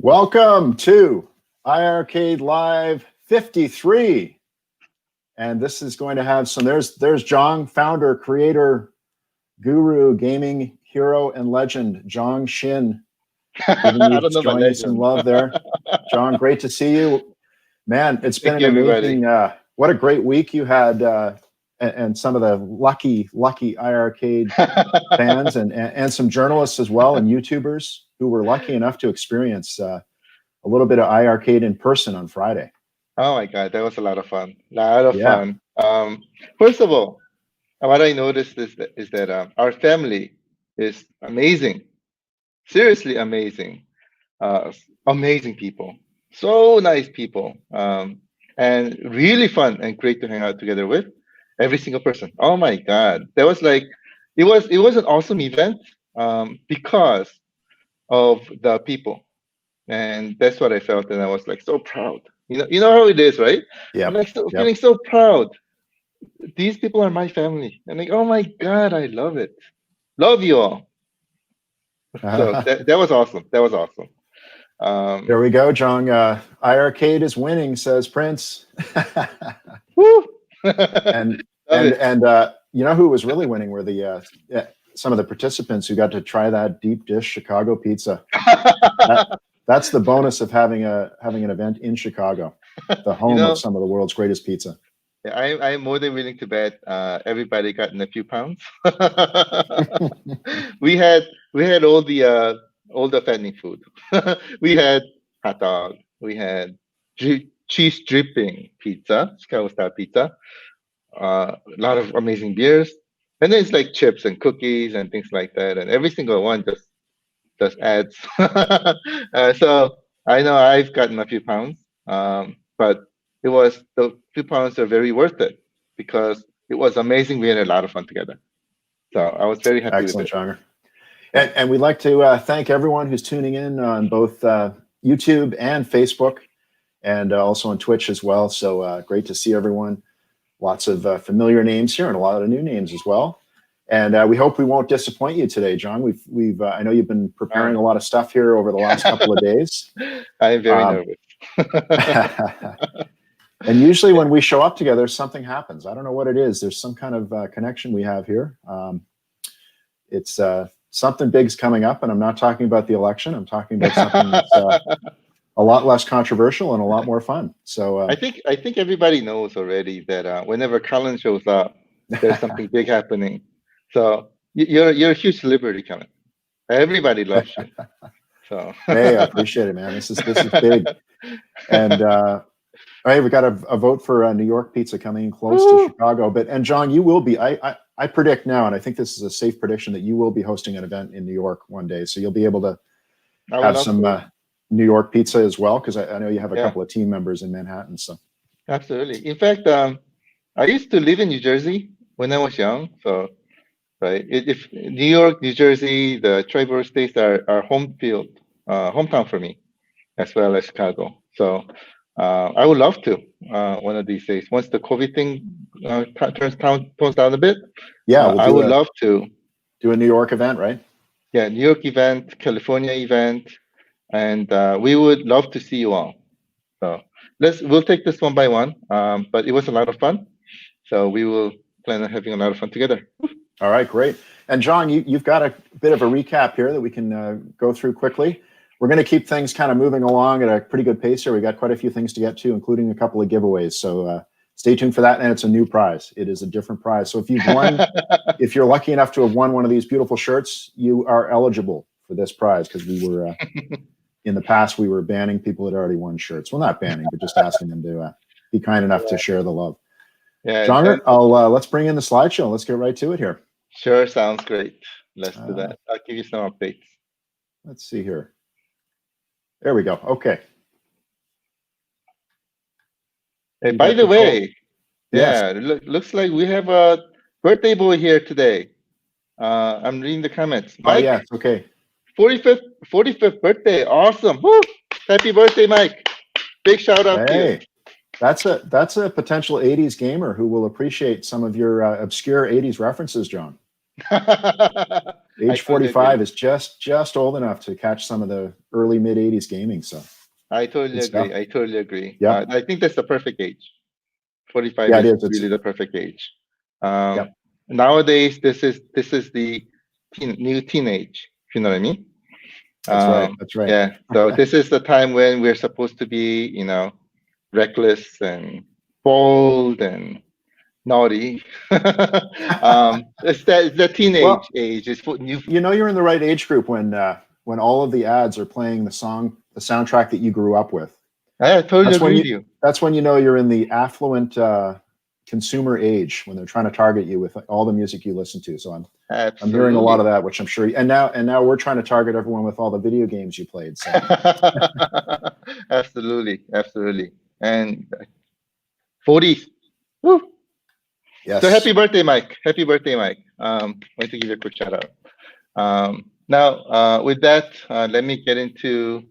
Welcome to iiRcade Live 53. And this is going to have some, there's Jong, founder, creator, guru, gaming hero, and legend, Jong Shin. Showing you some love there. Jong, great to see you. Man, it's been an amazing, what a great week you had, and some of the lucky iiRcade fans and some journalists as well and YouTubers who were lucky enough to experience a little bit of iiRcade in person on Friday. Oh my God, that was a lot of fun. Fun. First of all, what I noticed is that our family is amazing, seriously amazing, amazing people, so nice people, and really fun and great to hang out together with every single person. Oh my God, that was like, it was an awesome event because of the people, and that's what I felt, and I was like so proud. You know how it is, right? Yeah. I'm like feeling so proud. These people are my family. I'm like, oh my God, I love it. Love you all. So that was awesome. That was awesome. There we go, Jong. iiRcade is winning, says Prince. Woo! and you know who was really winning were the some of the participants who got to try that deep dish Chicago pizza. That's the bonus of having an event in Chicago, the home of some of the world's greatest pizza. Yeah, I'm more than willing to bet everybody got in a few pounds. we had all the fattening food. We had hot dog. We had cheese dripping pizza, Chicago style pizza. A lot of amazing beers, and then it's like chips and cookies and things like that. And every single one just adds. So I know I've gotten a few pounds, but the few pounds are very worth it because it was amazing. We had a lot of fun together. So I was very happy with it. Excellent, Jonger. And we'd like to thank everyone who's tuning in on both YouTube and Facebook, and also on Twitch as well. So great to see everyone. Lots of familiar names here and a lot of new names as well. And we hope we won't disappoint you today, John. We've I know you've been preparing a lot of stuff here over the last couple of days. I'm very nervous. And usually when we show up together, something happens. I don't know what it is. There's some kind of connection we have here. It's something big's coming up, and I'm not talking about the election. I'm talking about something that's a lot less controversial and a lot more fun. So I think everybody knows already that whenever Colin shows up, there's something big happening. So you're a huge celebrity, Colin. Everybody loves you. So hey, I appreciate it, man. This is big. And all right, we got a vote for New York pizza coming close to Chicago. And John, you will be. I predict now, and I think this is a safe prediction, that you will be hosting an event in New York one day. So you'll be able to have some New York pizza as well, because I know you have a couple of team members in Manhattan. So absolutely. In fact, I used to live in New Jersey when I was young. So right, if New York, New Jersey, the tri-borough states are hometown for me, as well as Chicago. So I would love to one of these days, once the COVID thing tones down a bit. Yeah, I would love to do a New York event, right? Yeah, New York event, California event, and we would love to see you all. So we'll take this one by one. But it was a lot of fun, so we will plan on having a lot of fun together. All right, great. And John, you've got a bit of a recap here that we can go through quickly. We're going to keep things kind of moving along at a pretty good pace here. We got quite a few things to get to, including a couple of giveaways. So stay tuned for that. And it's a new prize. It is a different prize. So if you've won, if you're lucky enough to have won one of these beautiful shirts, you are eligible for this prize, because we were in the past we were banning people that already won shirts. Well, not banning, but just asking them to be kind enough to share the love. Yeah, John, let's bring in the slideshow. Let's get right to it here. Sure, sounds great. Let's do that. I'll give you some updates. Let's see here. There we go. Okay. Hey, by the way, looks like we have a birthday boy here today. I'm reading the comments. Mike, yeah, okay. 45th birthday. Awesome. Woo! Happy birthday, Mike. Big shout out to you. That's a potential 80s gamer who will appreciate some of your obscure 80s references, John. Age 45 is just old enough to catch some of the early mid 80s gaming. So I totally agree. I totally agree. Yeah. I think that's the perfect age. 45 Yeah, is it is. really the perfect age. Yep. Nowadays, this is the new teenage. If you know what I mean? That's right. That's right. Yeah. So this is the time when we're supposed to be, you know, reckless and bold and naughty. It's the teenage age. Is for new. You know, you're in the right age group when all of the ads are playing the soundtrack that you grew up with. I totally agree with you. That's when you know you're in the affluent consumer age, when they're trying to target you with I'm the music you listen to. So I'm hearing a lot of that, which I'm sure. And now we're trying to target everyone with all the video games you played. So. Absolutely. And 40s. Woo. Yes. So happy birthday, Mike. Happy birthday, Mike. Want to give you a quick shout out. Now, with that, let me get into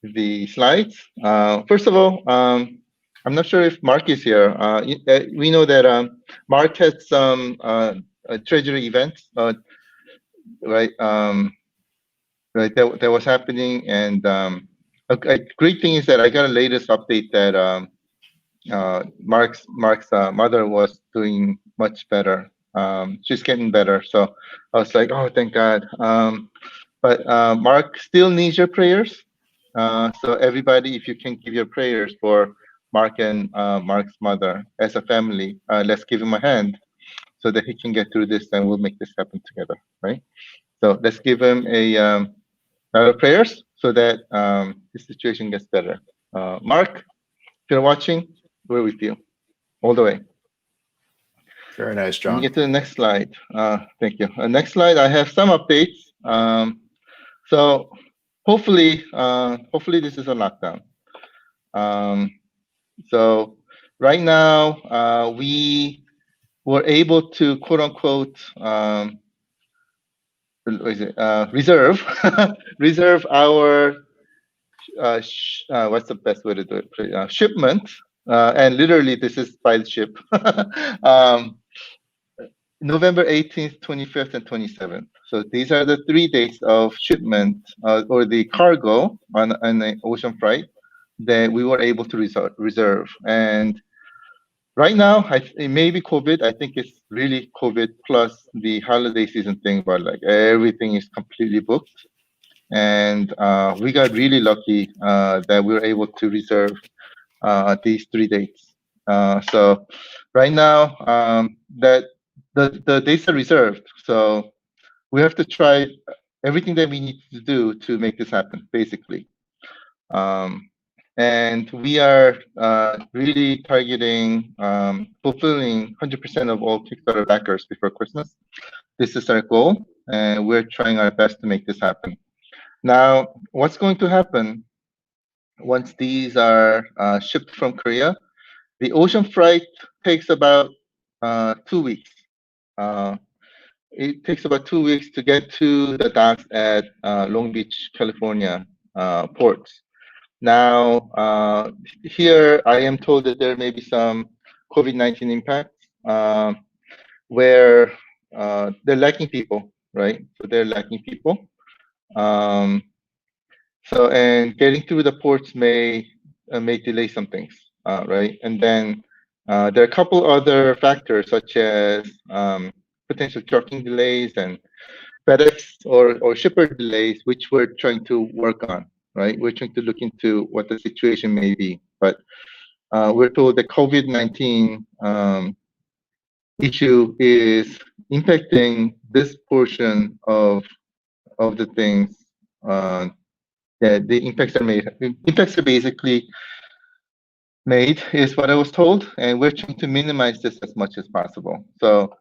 the slides. First of all, I'm not sure if Mark is here. We know that Mark had some treasury events, right? Right, that was happening, and a great thing is that I got a latest update that Mark's mother was doing much better. She's getting better, so I was like, oh, thank God. But Mark still needs your prayers. So everybody, if you can give your prayers for Mark and Mark's mother as a family, let's give him a hand so that he can get through this, and we'll make this happen together, right? So let's give him a lot of prayers so that the situation gets better. Mark, if you're watching, we're with you all the way. Very nice, John. Let me get to the next slide. Thank you. Next slide, I have some updates. So hopefully this is a lockdown. So right now, we were able to quote unquote reserve reserve our what's the best way to do it? Shipment, and literally this is by the ship. November 18th, 25th, and 27th. So these are the 3 days of shipment or the cargo on the ocean freight that we were able to reserve. And right now, it may be COVID. I think it's really COVID plus the holiday season thing, but like everything is completely booked. And we got really lucky that we were able to reserve these 3 dates. So right now, that the dates are reserved. So we have to try everything that we need to do to make this happen, basically. And we are really targeting fulfilling 100% of all Kickstarter backers before Christmas. This is our goal, and we're trying our best to make this happen. Now, what's going to happen once these are shipped from Korea? The ocean freight takes about 2 weeks. It takes about 2 weeks to get to the docks at Long Beach, California ports. Now, here I am told that there may be some COVID-19 impacts where they're lacking people, right? So they're lacking people. So, and getting through the ports may delay some things, right? And then there are a couple other factors such as potential trucking delays and FedEx or shipper delays, which we're trying to work on, right? We're trying to look into what the situation may be, but we're told the COVID-19 issue is impacting this portion of the things. The impacts are made. Impacts are basically made is what I was told, and we're trying to minimize this as much as possible. So,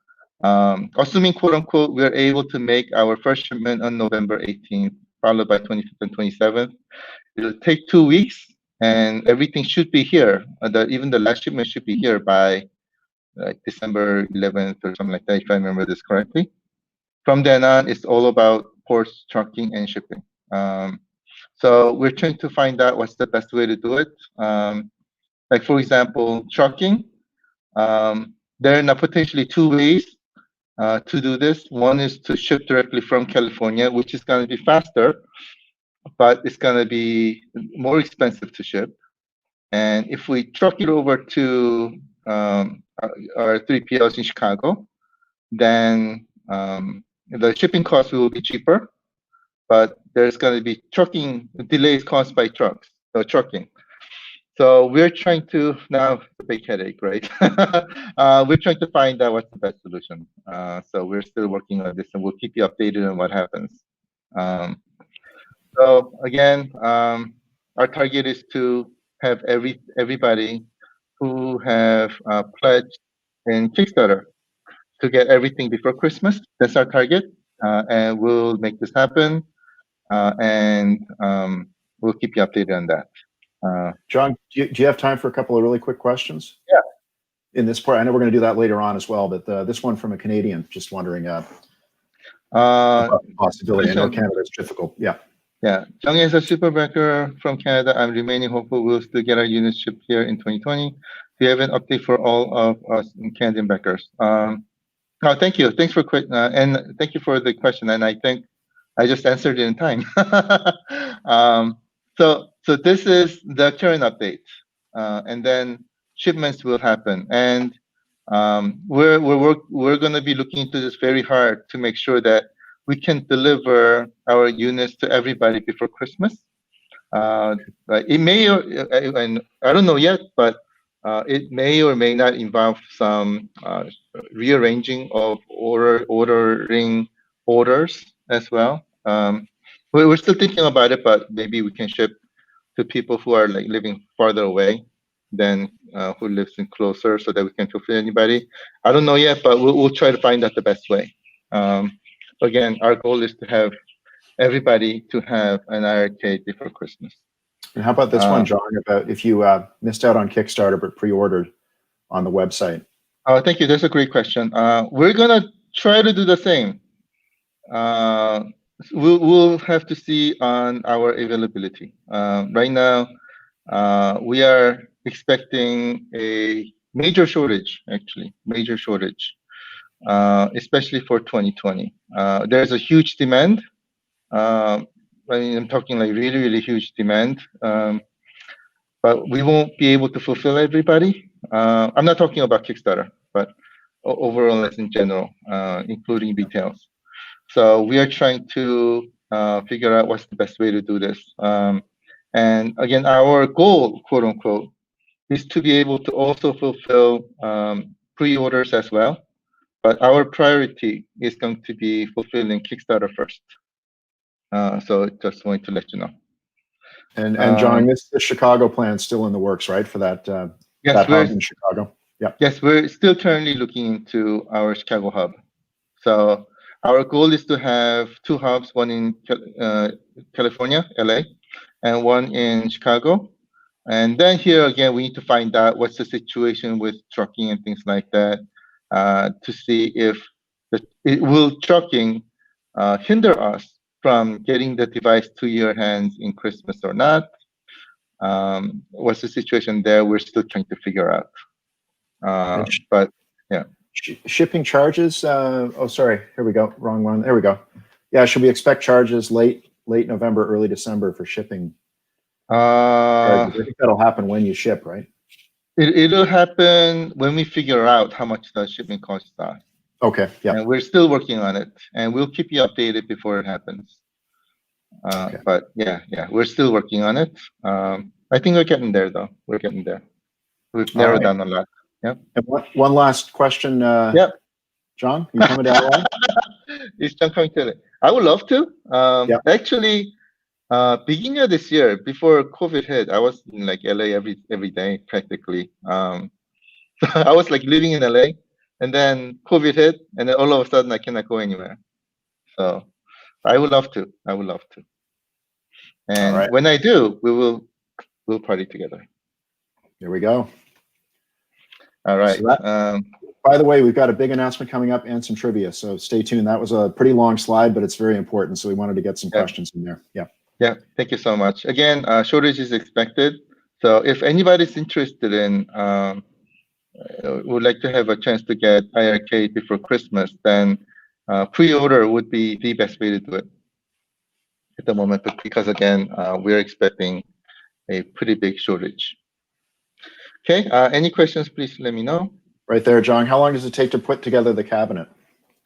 assuming quote unquote we're able to make our first shipment on November 18th, followed by 25th and 27th, it'll take 2 weeks, and everything should be here. Even the last shipment should be here by like December 11th or something like that, if I remember this correctly. From then on, it's all about ports, trucking, and shipping. So we're trying to find out what's the best way to do it. Like for example, trucking. There are now potentially 2 ways to do this. One is to ship directly from California, which is going to be faster, but it's going to be more expensive to ship. And if we truck it over to our 3PLs in Chicago, then the shipping cost will be cheaper, but there's going to be trucking delays caused by trucking. So we're trying to, now it's a big headache, right? We're trying to find out what's the best solution. So we're still working on this, and we'll keep you updated on what happens. So again, our target is to have everybody who have pledged in Kickstarter to get everything before Christmas. That's our target, and we'll make this happen, and we'll keep you updated on that. John, do you have time for a couple of really quick questions? Yeah. In this part, I know we're going to do that later on as well, but this one from a Canadian, just wondering about the possibility. I know Canada's difficult. Yeah. Yeah. Jung is a superbacker from Canada. I'm remaining hopeful we'll still get our units shipped here in 2020. Do you have an update for all of us Canadian backers? Oh, thank you. Thanks for and thank you for the question. And I think I just answered it in time. So this is the current update, and then shipments will happen. And we're going to be looking into this very hard to make sure that we can deliver our units to everybody before Christmas. It may, and I don't know yet, but it may or may not involve some rearranging of ordering orders as well. We're still thinking about it, but maybe we can ship to people who are like living farther away than who lives in closer, so that we can fulfill anybody. I don't know yet, but we'll try to find out the best way. Again, our goal is to have everybody to have an iiRcade before Christmas. And how about this one, John, about if you missed out on Kickstarter but pre-ordered on the website? Thank you. That's a great question. We're going to try to do the same. We'll have to see on our availability. Right now, we are expecting a major shortage, actually, especially for 2020. There's a huge demand. I mean, I'm talking like really, really huge demand. But we won't be able to fulfill everybody. I'm not talking about Kickstarter, but overall as in general, including details. So we are trying to figure out what's the best way to do this. And again, our goal, quote unquote, is to be able to also fulfill pre-orders as well. But our priority is going to be fulfilling Kickstarter first. So just wanted to let you know. And John, the Chicago plan is still in the works, right? For that, yes, that hub in Chicago. Yeah. Yes, we're still currently looking into our Chicago hub. So our goal is to have 2 hubs, one in California, LA, and one in Chicago. And then here again, we need to find out what's the situation with trucking and things like that, to see if will trucking hinder us from getting the device to your hands in Christmas or not. What's the situation there? We're still trying to figure out. But yeah. Shipping charges. Oh, sorry. Here we go. Wrong one. There we go. Yeah. Should we expect charges late November, early December for shipping? I think that'll happen when you ship, right? It'll happen when we figure out how much the shipping costs are. Okay. Yeah. And we're still working on it, and we'll keep you updated before it happens. Okay. But yeah, we're still working on it. I think we're getting there, though. We're getting there. We've narrowed down a lot. Yeah. And one last question. Yeah. John, you coming to LA? Is John coming to LA? I would love to. Actually, beginning of this year, before COVID hit, I was in like LA every day practically. I was like living in LA, and then COVID hit, and then all of a sudden I cannot go anywhere. So I would love to. And when I do, we'll party together. There we go. All right. So by the way, we've got a big announcement coming up and some trivia, so stay tuned. That was a pretty long slide, but it's very important, so we wanted to get some questions in there. Yeah. Yeah, thank you so much. Again, shortage is expected. So if anybody's interested in would like to have a chance to get iiRcade before Christmas, then pre-order would be the best way to do it at the moment, but because again, we're expecting a pretty big shortage. Okay, any questions, please let me know. Right there, John. How long does it take to put together the cabinet?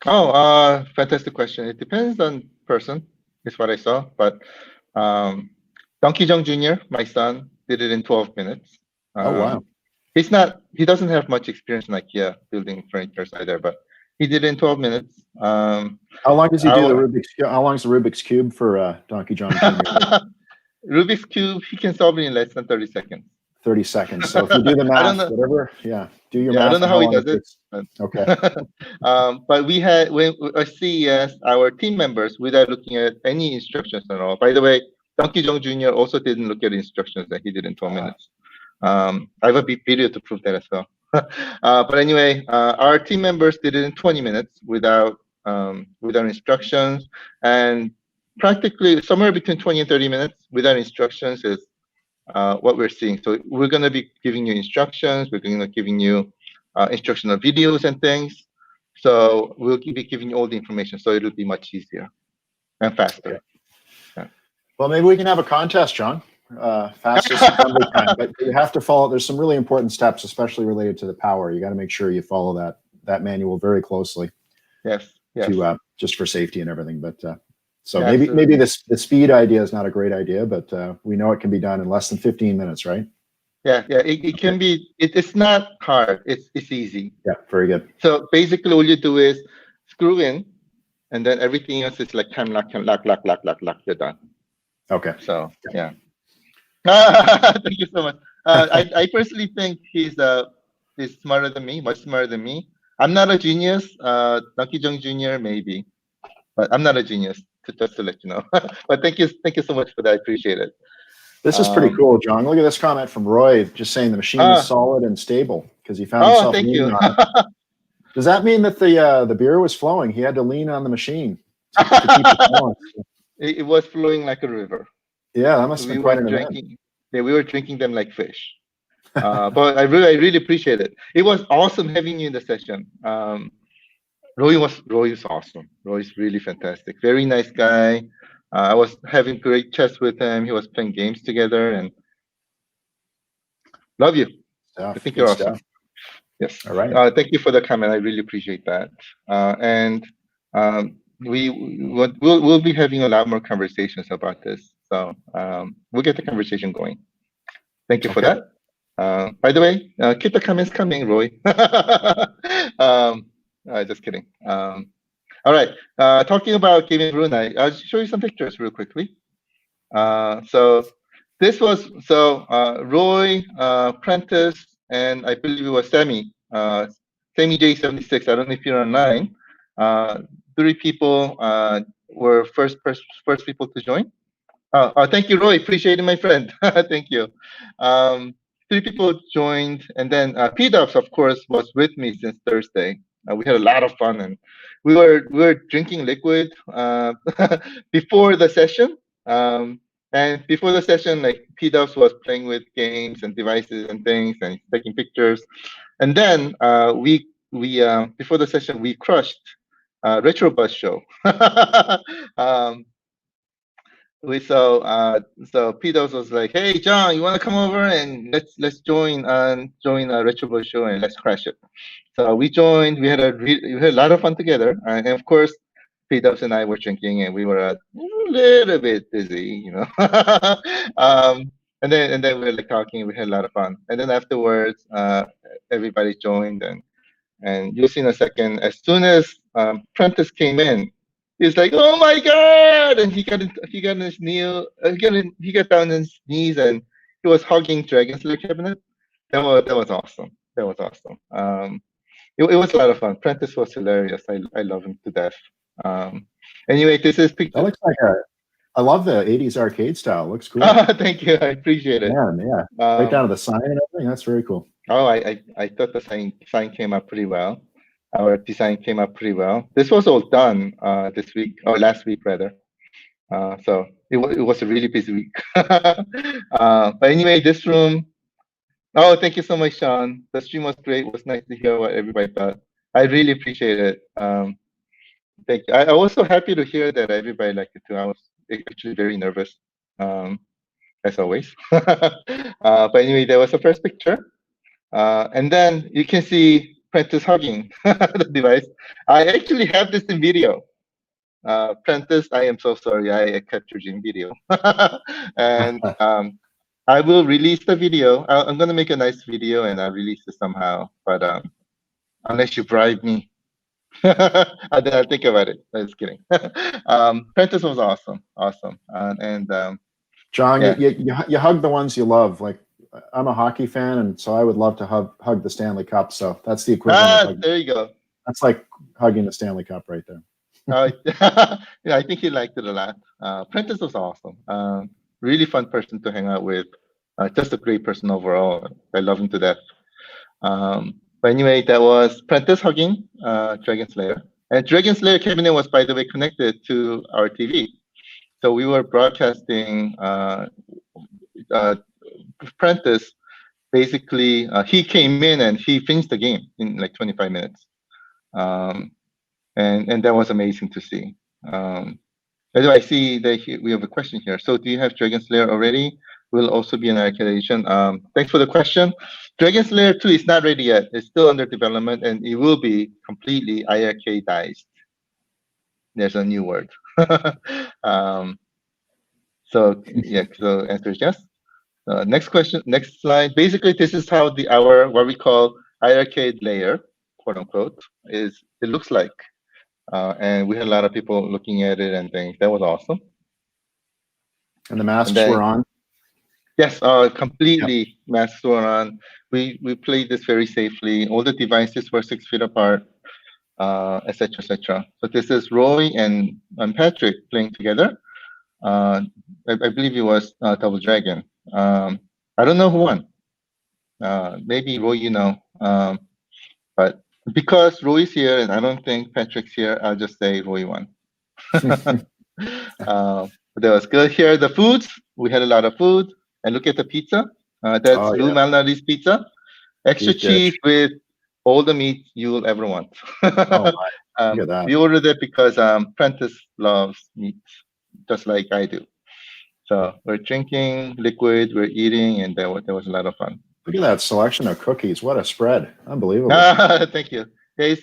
Oh, fantastic question. It depends on person, is what I saw, but Donkey Jong Jr., my son, did it in 12 minutes. Oh, wow. He doesn't have much experience in IKEA building furniture either, but he did it in 12 minutes. How long does he do the Rubik's Cube? How long is the Rubik's Cube for Donkey Jong Jr.? Rubik's Cube, he can solve it in less than 30 seconons. 30 seconds. So if you do the math, whatever, do your math. I don't know how he does it. But, okay. But we had, when at CES, our team members, without looking at any instructions at all. By the way, Donkey Jong Jr. also didn't look at instructions that he did in 12 minutes. I have a video to prove that as well. But anyway, our team members did it in 20 minutes without instructions, and practically somewhere between 20 and 30 minutes without instructions is what we're seeing. So we're going to be giving you instructions. We're going to be giving you instructional videos and things. So we'll be giving you all the information. So it'll be much easier and faster. Okay. Yeah. Well, maybe we can have a contest, John. Fastest assembly time, but you have to follow. There's some really important steps, especially related to the power. You got to make sure you follow that manual very closely. Yes. To just for safety and everything. But so yeah, maybe the speed idea is not a great idea, but we know it can be done in less than 15 minutes, right? Yeah. It can be. It's not hard. It's easy. Yeah. Very good. So basically, all you do is screw in, and then everything else is like time lock. You're done. Okay. So yeah. Thank you so much. I personally think he's smarter than me, much smarter than me. I'm not a genius. Donkey Jong Jr. maybe, but I'm not a genius. Just to let you know. But thank you so much for that. I appreciate it. This is pretty cool, John. Look at this comment from Roy, just saying the machine is solid and stable because he found himself leaning on it. Does that mean that the beer was flowing? He had to lean on the machine to keep it flowing. It was flowing like a river. Yeah, that must have been quite an event. Yeah, we were drinking them like fish. But I really appreciate it. It was awesome having you in the session. Roy is awesome. Roy's really fantastic. Very nice guy. I was having great chats with him. He was playing games together, and love you. I think you're awesome. Yes. All right. Thank you for the comment. I really appreciate that. And we'll be having a lot more conversations about this. So we'll get the conversation going. Thank you for that. By the way, keep the comments coming, Roy. Just kidding. All right. Talking about gaming Brunei, I'll show you some pictures real quickly. So this was Roy, Prentice, and I believe it was Sammy J76. I don't know if you're online. 3 people were first people to join. Thank you, Roy. Appreciate it, my friend. Thank you. 3 people joined, and then P-Dubs, of course, was with me since Thursday. We had a lot of fun, and we were drinking liquid before the session. And before the session, like P-Dubs was playing with games and devices and things, and taking pictures. And then we before the session we crushed Retro Bus Show. So P-Dubs was like, "Hey John, you want to come over and let's join a Retro Bus Show and let's crash it." So we joined. We had a lot of fun together, and of course, P-Dubs and I were drinking, and we were a little bit busy, you know. And then we were like talking. We had a lot of fun, and then afterwards, everybody joined, and you'll see in a second. As soon as Prentice came in, he's like, "Oh my God!" And he got on his knee. He got down on his knees, and he was hugging Dragon's Lair cabinet. That was awesome. That was awesome. It was a lot of fun. Prentice was hilarious. I love him to death. Anyway, this is picture. That looks like I love the 80s arcade style. Looks cool. Thank you. I appreciate it. Yeah. Right down to the sign and everything. That's very cool. Oh, I thought the sign came out pretty well. Our design came out pretty well. This was all done this week, or last week rather. So it was a really busy week. But anyway, this room, Oh, thank you so much, Sean. The stream was great. It was nice to hear what everybody thought. I really appreciate it. Thank you. I was so happy to hear that everybody liked it too. I was actually very nervous, um, as always. But anyway, there was a first picture. And then you can see Prentice hugging the device. I actually have this in video. Prentice, I am so sorry. I captured you in video. And I will release the video. I'm going to make a nice video and I'll release it somehow. But unless you bribe me, then I'll think about it. Just kidding. Prentice was awesome. Awesome. John, Yeah. you hug the ones you love. Like I'm a hockey fan, and so I would love to hug the Stanley Cup. So that's the equivalent of hugging. There you go. That's like hugging the Stanley Cup right there. Yeah, I think he liked it a lot. Prentice was awesome. Really fun person to hang out with. Just a great person overall. I love him to death. But anyway, that was Prentice hugging Dragon Slayer. And Dragon Slayer cabinet was, by the way, connected to our TV. So we were broadcasting Prentice. Basically, he came in and he finished the game in like 25 minutes. And that was amazing to see. I see that we have a question here. So do you have Dragon Slayer already? Will also be an arcade edition. Thanks for the question. Dragon Slayer 2 is not ready yet. It's still under development and it will be completely iiRcadeized. There's a new word. So yeah, so answer is yes. Next question, next slide. Basically, this is how our what we call iiRcade layer, quote unquote, it looks like. And we had a lot of people looking at it and things. That was awesome. And the masks were on? Yes, completely masks were on. We played this very safely. All the devices were 6 feet apart, etc., etc. So this is Roy and Patrick playing together. I believe it was Double Dragon. I don't know who won. Maybe Roy, you know. But because Roy is here and I don't think Patrick's here, I'll just say Roy won. That was good. Here are the foods. We had a lot of food. And look at the pizza. That's Lou Malnati's pizza. Extra cheese with all the meat you will ever want. Oh, my. Look at that. We ordered it because Prentice loves meat, just like I do. So we're drinking liquid, we're eating, and that was a lot of fun. Look at that selection of cookies. What a spread. Unbelievable. Thank you.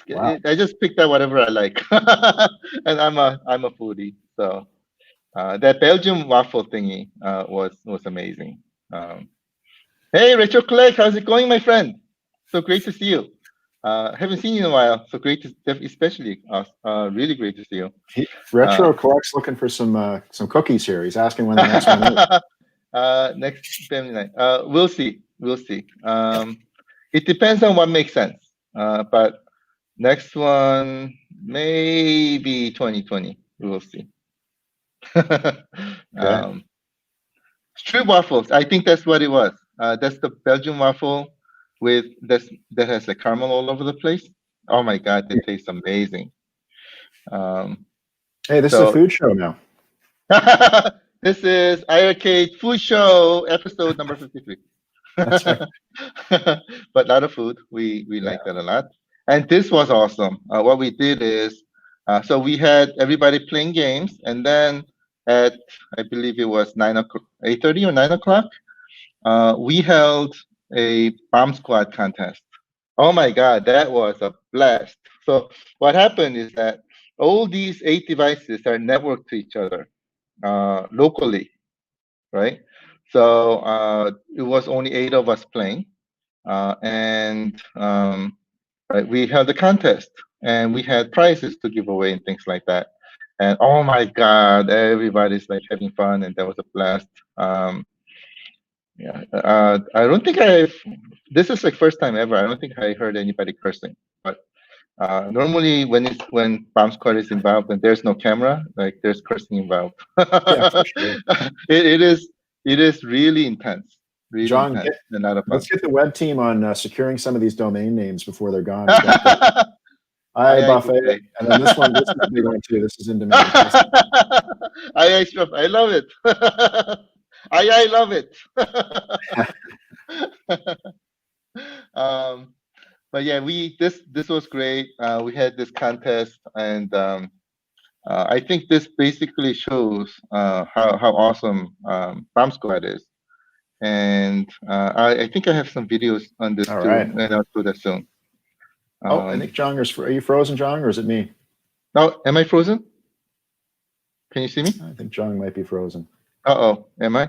Wow. I just picked out whatever I like. And I'm a foodie. So that Belgium waffle thingy was amazing. Hey, Rachel Clegg, how's it going, my friend? So great to see you. Haven't seen you in a while. So great to, especially really great to see you. Retro Collect's looking for some cookies here. He's asking when the next one is. Next family night. We'll see. We'll see. It depends on what makes sense. But next one, maybe 2020. We will see. Strip waffles. I think that's what it was. That's the Belgian waffle with that has like caramel all over the place. Oh my God, it tastes amazing. Hey, this is a food show now. This is iiRcade Food Show episode number 53. That's right. But a lot of food. We like that a lot. And this was awesome. What we did is, so we had everybody playing games, and then at I believe it was 8:30 or 9 o'clock, we held a bomb squad contest. Oh my God, that was a blast. So what happened is that all these 8 devices are networked to each other locally, right? So it was only 8 of us playing, and right, we held a contest, and we had prizes to give away and things like that. And oh my God, everybody's like having fun, and that was a blast. Yeah, I don't think this is like first time ever. I don't think I heard anybody cursing. But normally when bomb squad is involved and there's no camera, like there's cursing involved. Yeah, for sure. It is really intense. Really John, intense and a lot of fun. Let's get the web team on securing some of these domain names before they're gone. Buffet, and then this is a big one too. This is in demand. I love it. I love it. But yeah, this was great. We had this contest, and I think this basically shows how awesome Bomb Squad is. And I think I have some videos on this All too, right. and I'll do that soon. Oh, I think Jong is. Are you frozen, Jong, or is it me? Oh, am I frozen? Can you see me? I think Jong might be frozen. Uh-oh, am I?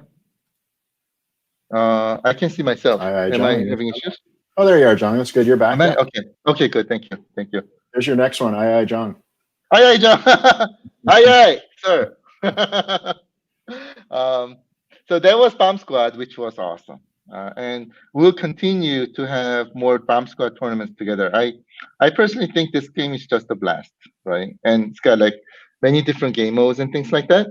I can see myself. Am Jong, I having issues? Oh, there you are, Jong. That's good. You're back. Am I? Yeah. Okay. Okay, good. Thank you. Thank you. There's your next one. Aye, Jong. Aye, John. Aye, sir. So that was Bomb Squad, which was awesome. And we'll continue to have more Bomb Squad tournaments together. I personally think this game is just a blast, right? And it's got like many different game modes and things like that.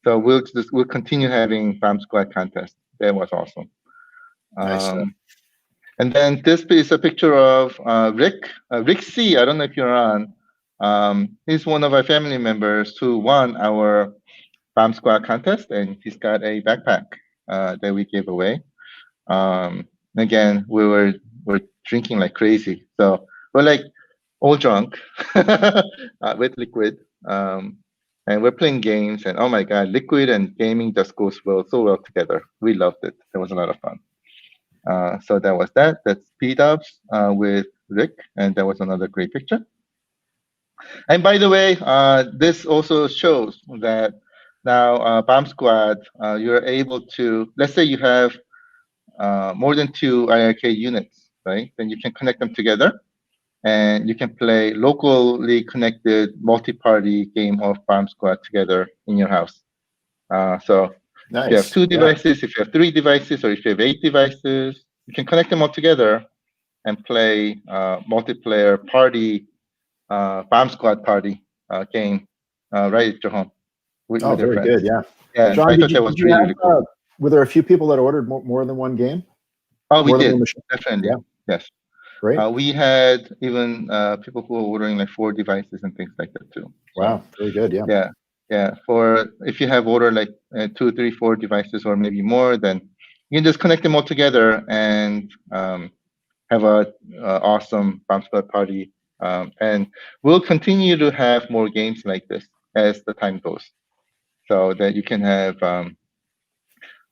So we'll continue having Bomb Squad contests. That was awesome. Nice. And then this is a picture of Rick. Rick C. I don't know if you're on. He's one of our family members who won our Bomb Squad contest, and he's got a backpack that we gave away. Again, we're drinking like crazy, so we're like all drunk with liquid, and we're playing games. And oh my god, liquid and gaming just goes so well together. We loved it. It was a lot of fun. So that was that. That's P-Dubs with Rick, and that was another great picture. And by the way, this also shows that now Bomb Squad, you're able to, let's say you have more than 2 iiRcade units, right? Then you can connect them together, and you can play locally connected multi-party game of Bomb Squad together in your house. So nice. If you have 2 devices, if you have 3 devices, or if you have 8 devices, you can connect them all together and play multiplayer party, Bomb Squad party game right at your home with your very friends. good. Yeah. Yeah, John, I thought that was really cool. Were there a few people that ordered more than one game? Oh, we did, definitely. Yeah. Yes. Great. We had even people who were ordering like 4 devices and things like that too. Wow, very good. Yeah. Yeah. Yeah. For if you have ordered like 2, 3, 4 devices or maybe more, then you can just connect them all together and have a awesome Bomb Squad party. And we'll continue to have more games like this as the time goes, so that you can have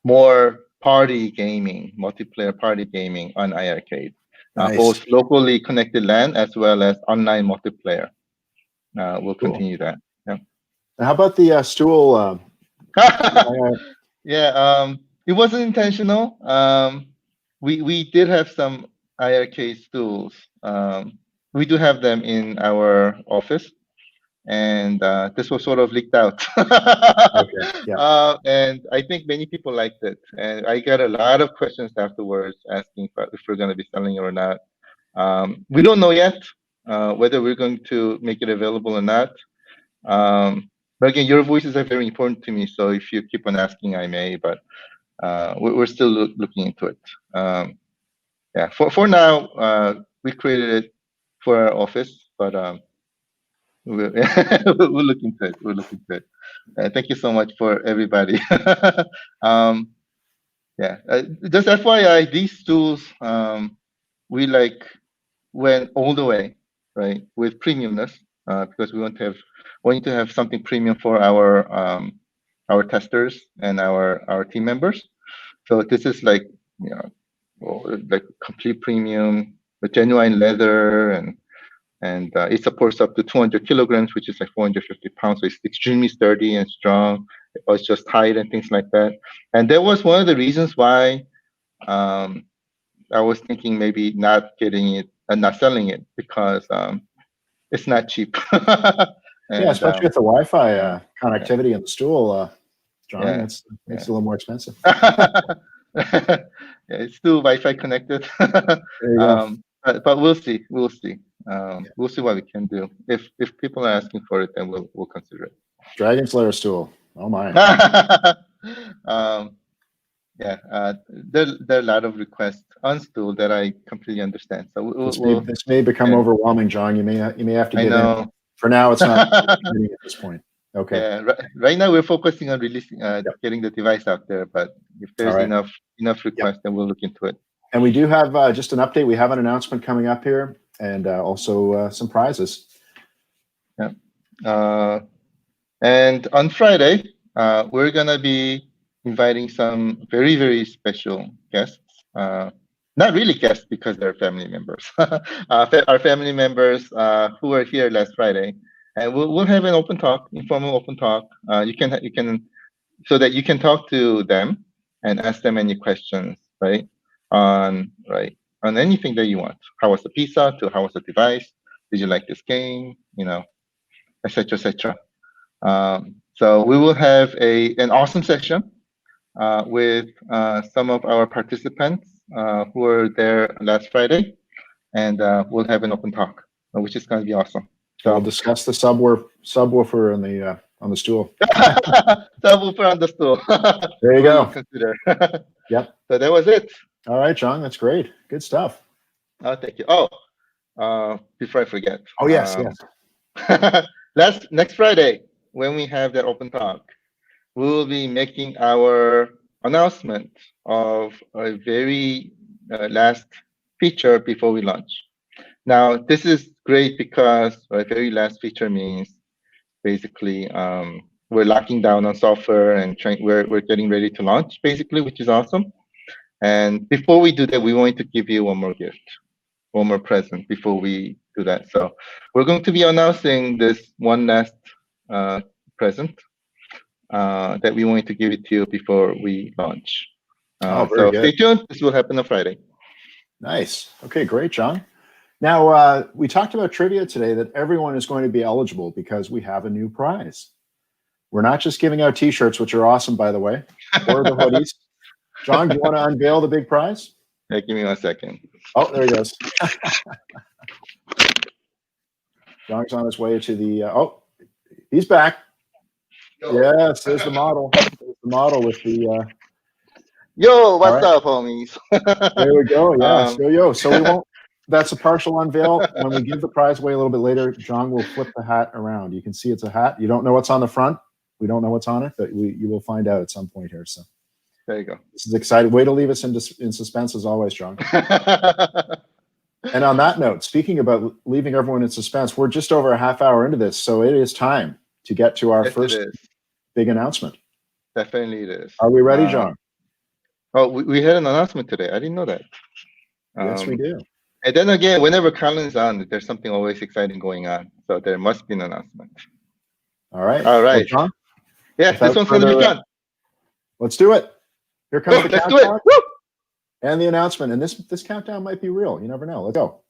more party gaming, multiplayer party gaming on iiRcade, Nice. both locally connected LAN as well as online multiplayer. We'll continue that. Yeah. And how about the stool? Yeah, it wasn't intentional. We did have some iiRcade stools. We do have them in our office, and this was sort of leaked out. Okay. Yeah. And I think many people liked it, and I got a lot of questions afterwards asking if we're going to be selling it or not. We don't know yet whether we're going to make it available or not. But again, your voices are very important to me, so if you keep on asking, I may. But we're still looking into it. Yeah, for now, we created it for our office, but we'll look into it. We'll look into it. Thank you so much for everybody. Yeah, just FYI, these tools we like went all the way, right, with premiumness, because we want to have something premium for our testers and our team members. So this is like, like complete premium, with genuine leather, and it supports up to 200 kilograms, which is like 450 pounds. So it's extremely sturdy and strong. It was just tight and things like that. And that was one of the reasons why I was thinking maybe not getting it and not selling it, because it's not cheap. And, yeah, especially with the Wi-Fi connectivity in the stool, John, it's a little more expensive. Yeah, it's still Wi-Fi connected. There you go. But we'll see. We'll see. We'll see what we can do. If people are asking for it, then we'll consider it. Dragon Slayer stool. Oh my. Yeah, there are a lot of requests on stool that I completely understand. So this may become overwhelming, John. You may have to give in. For now, it's not at this point. Okay. Yeah, right now we're focusing on releasing, getting the device out there. But if there's enough requests, then we'll look into it. And we do have just an update. We have an announcement coming up here, and also some prizes. Yeah. And on Friday, we're gonna be inviting some very, very special guests. Not really guests because they're family members. Our family members who were here last Friday, and we'll have an open talk, informal open talk. You can so that you can talk to them and ask them any questions, right? On anything that you want. How was the pizza? To how was the device? Did you like this game? You know, etc. etc. So we will have an awesome session with some of our participants who were there last Friday, and we'll have an open talk, which is going to be awesome. So we'll discuss the subwoofer on the stool. Subwoofer on the stool. There you go. Consider. Yep. So that was it. All right, John, that's great. Good stuff. Oh, thank you. Oh, before I forget. Oh yes, yes. Next Friday, when we have that open talk, we will be making our announcement of a very last feature before we launch. Now, this is great because our very last feature means basically we're locking down on software and we're getting ready to launch, basically, which is awesome. And before we do that, we want to give you one more gift, one more present before we do that. So we're going to be announcing this one last present that we want to give it to you before we launch. So good. Stay tuned. This will happen on Friday. Nice. Okay, great, John. Now, we talked about trivia today that everyone is going to be eligible because we have a new prize. We're not just giving out T-shirts, which are awesome, by the way, or the hoodies. John, do you want to unveil the big prize? Yeah, give me 1 second. Oh, there he goes. John's on his way to the, oh, he's back. Yes, there's the model. There's the model with the... Yo, what's up, homies? There we go. Yeah, yo. So we won't... That's a partial unveil. When we give the prize away a little bit later, John will flip the hat around. You can see it's a hat. You don't know what's on the front. We don't know what's on it, but you will find out at some point here. So there you go. This is exciting. Way to leave us in suspense as always, John. And on that note, speaking about leaving everyone in suspense, we're just over a half hour into this, so it is time to get to our first big announcement. Definitely it is. Are we ready, John? Oh, we had an announcement today. I didn't know that. Yes, we do. And then again, whenever Colin's on, there's something always exciting going on. So there must be an announcement. All right. All right. Well, John? Yeah, this one's going to be fun. Let's do it. Here comes the let's countdown. Do it. And the announcement. And this countdown might be real. You never know. Let's go.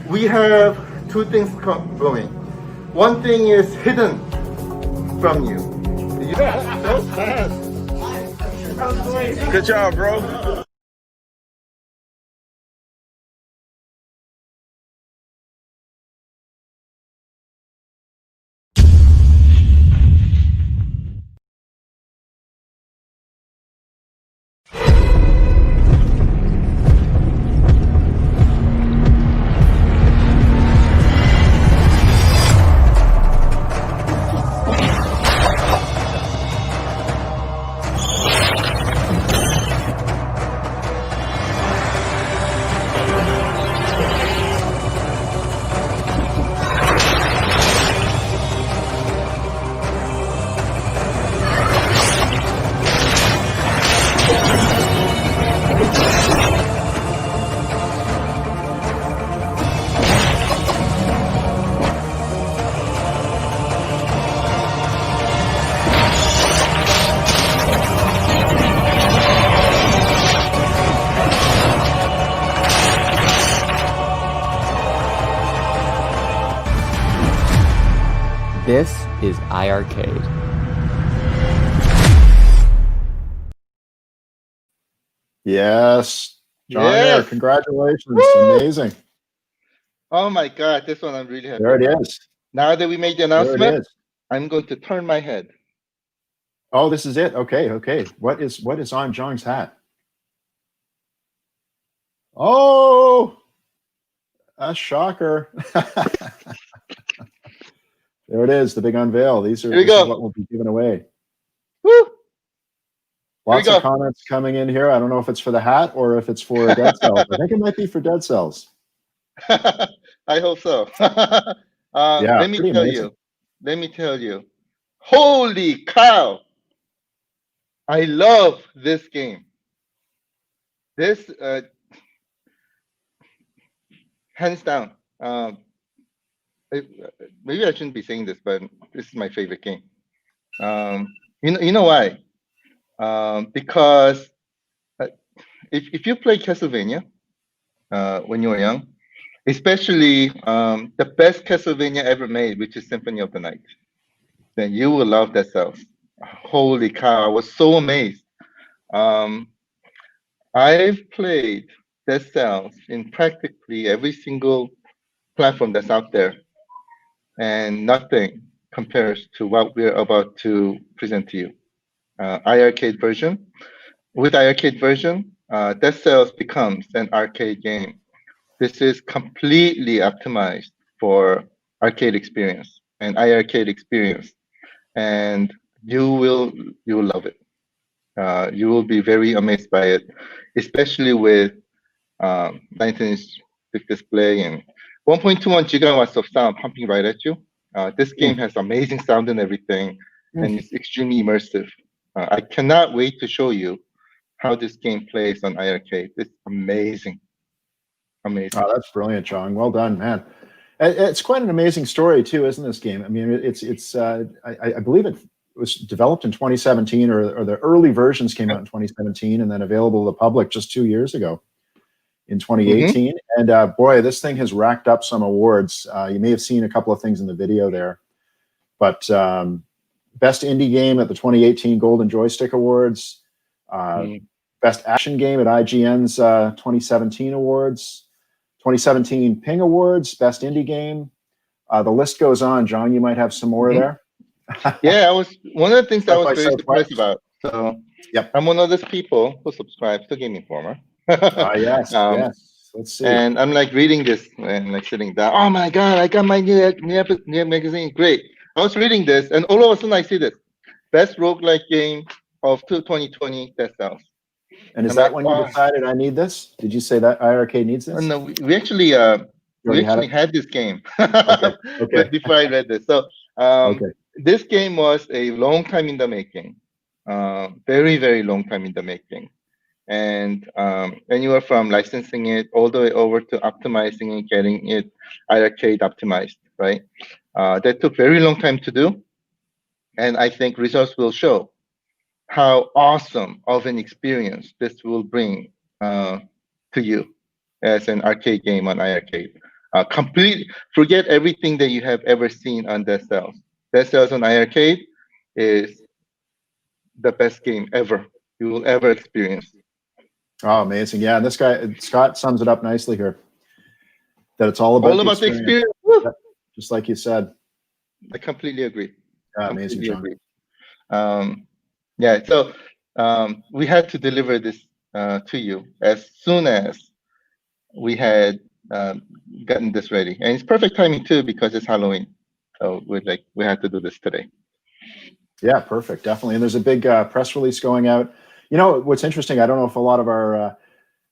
We have two things going. One thing is hidden from you. So fast. Good job, bro. This is iiRcade. Yes, John, Yes. congratulations. Woo! Amazing. Oh my God, this one I'm really happy There it about. is. Now that we made the There it announcement, is. I'm going to turn my head. Oh, this is it. Okay, okay. What is on Zhang's hat? Oh, a shocker. There it is, the big unveil. This Here we is go. what will be given away. Woo! Lots we of go. comments coming in here. I don't know if it's for the hat or if it's for Dead Cells. I think it might be for Dead Cells. I hope so. Yeah, let me pretty tell amazing. you. Let me tell you. Holy cow! I love this game. This, hands down. Maybe I shouldn't be saying this, but this is my favorite game. You know why? Because if you play Castlevania when you were young, especially the best Castlevania ever made, which is Symphony of the Night, then you will love Dead Cells. Holy cow! I was so amazed. I've played Dead Cells in practically every single platform that's out there, and nothing compares to what we're about to present to you. iiRcade version. With iiRcade version, Dead Cells becomes an arcade game. This is completely optimized for arcade experience and iiRcade experience, and you will love it. You will be very amazed by it, especially with 19-inch big display and 1.21 gigawatts of sound pumping right at you. This game has amazing sound and everything, and it's extremely immersive. I cannot wait to show you how this game plays on iiRcade. It's amazing. Amazing. Oh, that's brilliant, John. Well done, man. It's quite an amazing story too, isn't this game? I mean, I believe it was developed in 2017, or the early versions came out in 2017, and then available to the public just 2 years ago in 2018. And boy, this thing has racked up some awards. You may have seen a couple of things in the video there, but best indie game at the 2018 Golden Joystick Awards, best action game at IGN's 2017 awards, 2017 Ping Awards, best indie game. The list goes on. John, you might have some more there. Yeah, one of the things I was very Southwest. surprised about. So, yep, I'm one of those people who subscribes to Game Informer. Yes, yes. Let's see. And I'm like reading this and like sitting down. Oh my God, I got my new magazine. Great. I was reading this, and all of a sudden I see this best roguelike game of 2020. Dead Cells. And is that when you decided I need this? Did you say that iiRcade needs this? No, we actually had this game. Okay. But before I read this, so this game was a long time in the making, very very long time in the making, and anywhere from licensing it all the way over to optimizing it, getting it iiRcade optimized, right? That took very long time to do, and I think results will show how awesome of an experience this will bring to you as an arcade game on iiRcade. Forget everything that you have ever seen on Dead Cells. Dead Cells on iiRcade is the best game ever you will ever experience. Oh, amazing. Yeah, and this guy, Scott, sums it up nicely here. That it's all about the experience. Just like you said. I completely agree. Yeah, amazing, John. Yeah, so we had to deliver this to you as soon as we had gotten this ready, and it's perfect timing too because it's Halloween. So we had to do this today. Yeah, perfect, definitely. And there's a big press release going out. You know what's interesting? I don't know if a lot of our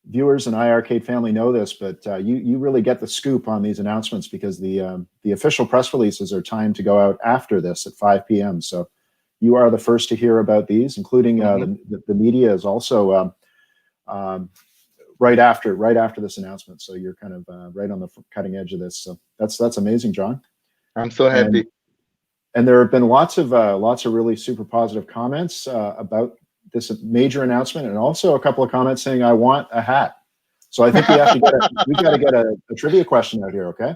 viewers and iiRcade family know this, but you really get the scoop on these announcements because the official press releases are timed to go out after this at 5 p.m. So you are the first to hear about these, including the media is also right after this announcement. So you're kind of right on the cutting edge of this. So that's amazing, John. I'm so happy. And there have been lots of really super positive comments about this major announcement, and also a couple of comments saying, "I want a hat." So I think we got to get a trivia question out here. Okay.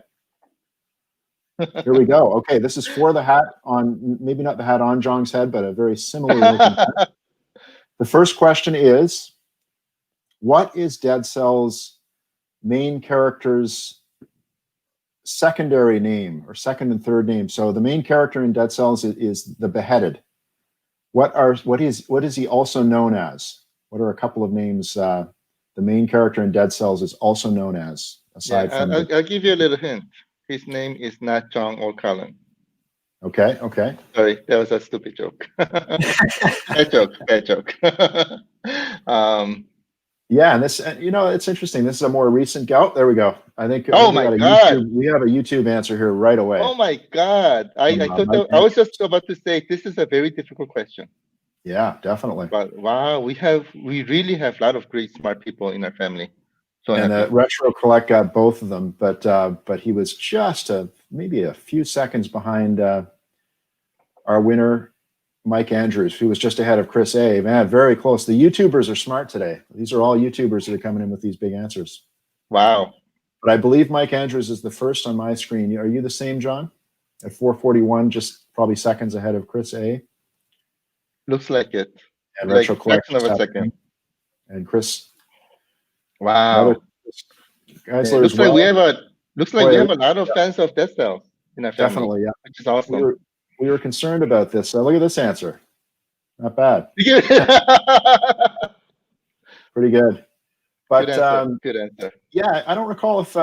Here we go. Okay, this is for the hat on, maybe not the hat on Zhang's head, but a very similar looking hat. The first question is, what is Dead Cell's main character's secondary name, or second and third name? So the main character in Dead Cells is the Beheaded. What is he also known as? What are a couple of names the main character in Dead Cells is also known as, aside from I'll give you a little hint. His name is not John or Colin. Okay. Sorry, that was a stupid joke. Bad joke. Yeah, and this, it's interesting. This is a more recent gout. There we go. I think. Oh my God! We have a YouTube answer here right away. Oh my God! I was just about to say this is a very difficult question. Yeah, definitely. But wow, we really have a lot of great smart people in our family. So and Retro Collect got both of them, but he was just maybe a few seconds behind our winner, Mike Andrews, who was just ahead of Chris A. Man, very close. The YouTubers are smart today. These are all YouTubers that are coming in with these big answers. Wow. But I believe Mike Andrews is the first on my screen. Are you the same, John? At 4:41, just probably seconds ahead of Chris A. Looks like it. And like Retro Collect fraction of a second. And Chris. Wow. Guys, looks like we have a lot of fans of Dead Cells in our family. Definitely, yeah. Which is awesome. We were concerned about this. Look at this answer. Not bad. Pretty good. But good answer. Yeah, I don't recall if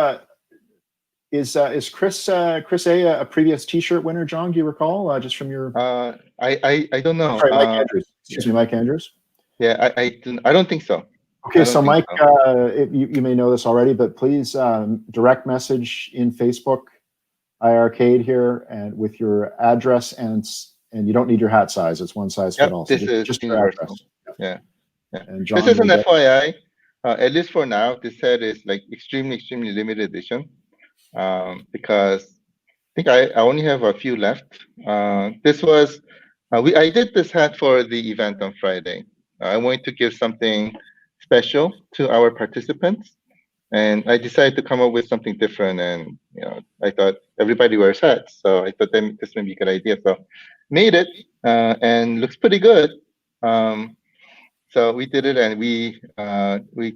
is Chris A a previous T-shirt winner, John? Do you recall just from your? I don't know. Sorry, Mike Andrews. Excuse me, Mike Andrews. Yeah, I don't think so. Okay, so Mike, you may know this already, but please direct message in Facebook, iiRcade here, and with your address, and you don't need your hat size. It's one size fit all. So just your address. Yeah. And John, this is an FYI. At least for now, this set is like extremely limited edition because I think I only have a few left. This was I did this hat for the event on Friday. I wanted to give something special to our participants, and I decided to come up with something different. And I thought everybody wears hats, so I thought this may be a good idea. So made it, and looks pretty good. So we did it, and we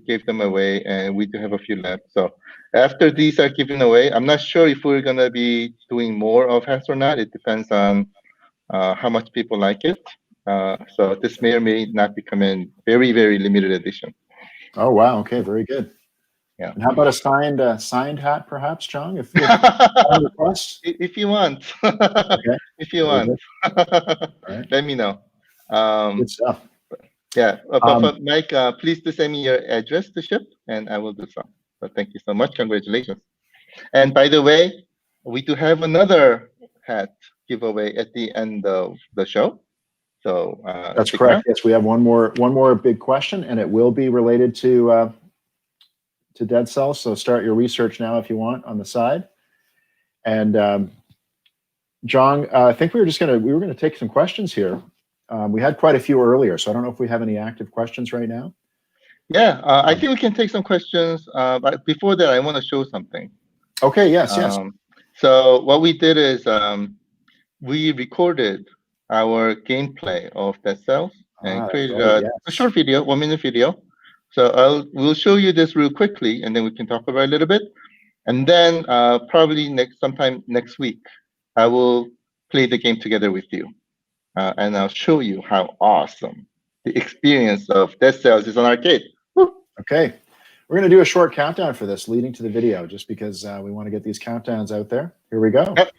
gave them away, and we do have a few left. So after these are given away, I'm not sure if we're gonna be doing more of hats or not. It depends on how much people like it. So this may or may not become a very limited edition. Oh wow! Okay, very good. Yeah. And how about a signed hat, perhaps, John? If request? If you want, okay. If you want, right. Let me know. Good stuff. Yeah, but Mike, please do send me your address to ship, and I will do so. So thank you so much. Congratulations. And by the way, we do have another hat giveaway at the end of the show. So that's correct. Yes, we have one more big question, and it will be related to Dead Cells. So start your research now if you want on the side. And John, I think we were gonna take some questions here. We had quite a few earlier, so I don't know if we have any active questions right now. Yeah, I think we can take some questions. But before that, I want to show something. Okay. Yes. So what we did is we recorded our gameplay of Dead Cells and created a short video, 1 minute video. So we'll show you this real quickly, and then we can talk about it a little bit. And then probably sometime next week, I will play the game together with you. And I'll show you how awesome the experience of Dead Cells is on arcade. Woo! Okay. We're going to do a short countdown for this leading to the video, just because we want to get these countdowns out there. Here we go. Yep.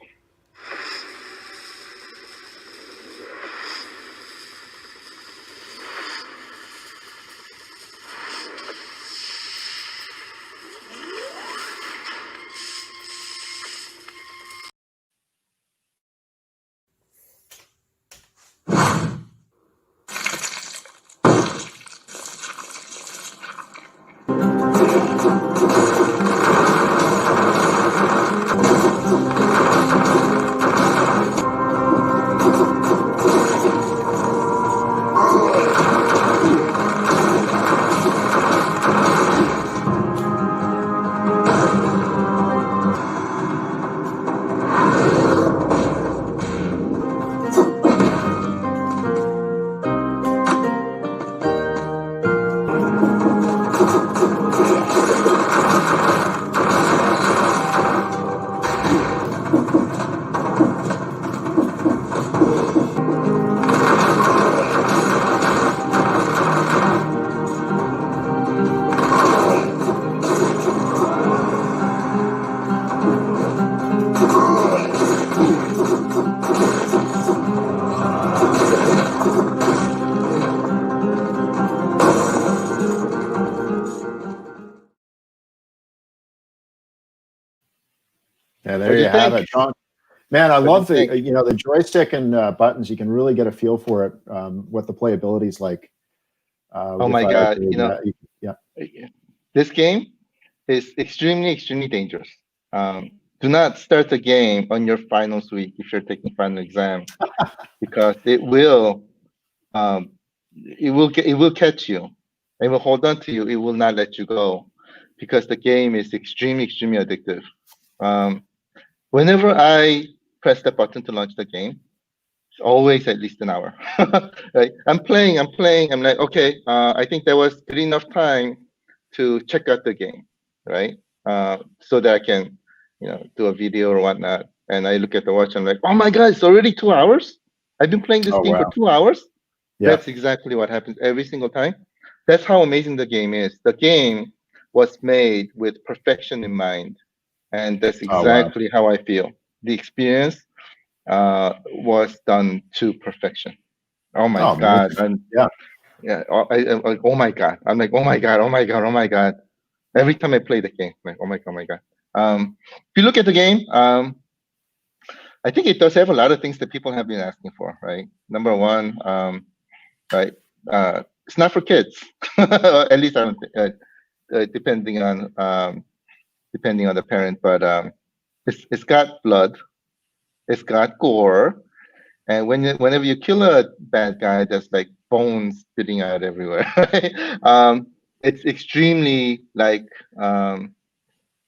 have it, John. Man, I love the think? the joystick and buttons. You can really get a feel for it. What the playability is like. Oh my God! Yeah. This game is extremely dangerous. Do not start the game on your finals week if you're taking final exam, because it will catch you. It will hold on to you. It will not let you go, because the game is extremely addictive. Whenever I press the button to launch the game, it's always at least an hour. Right? I'm playing. I'm like, okay, I think that was good enough time to check out the game, right? So that I can, do a video or whatnot. And I look at the watch. I'm like, oh my God, it's already 2 hours. I've been playing this Oh, game for wow. 2 hours. Yeah. That's exactly what happens every single time. That's how amazing the game is. The game was made with perfection in mind, and that's Oh, wow. exactly how I feel. The experience was done to perfection. Oh my God! Yeah. Oh my God! I'm like, oh my God! Oh my God! Oh my God! Every time I play the game, I'm like, oh my God! Oh my God! If you look at the game, I think it does have a lot of things that people have been asking for, right? Number one, right? It's not for kids. At least I don't think, depending on the parent, but it's got blood, it's got gore, and whenever you kill a bad guy, there's like bones spitting out everywhere. Right? It's extremely like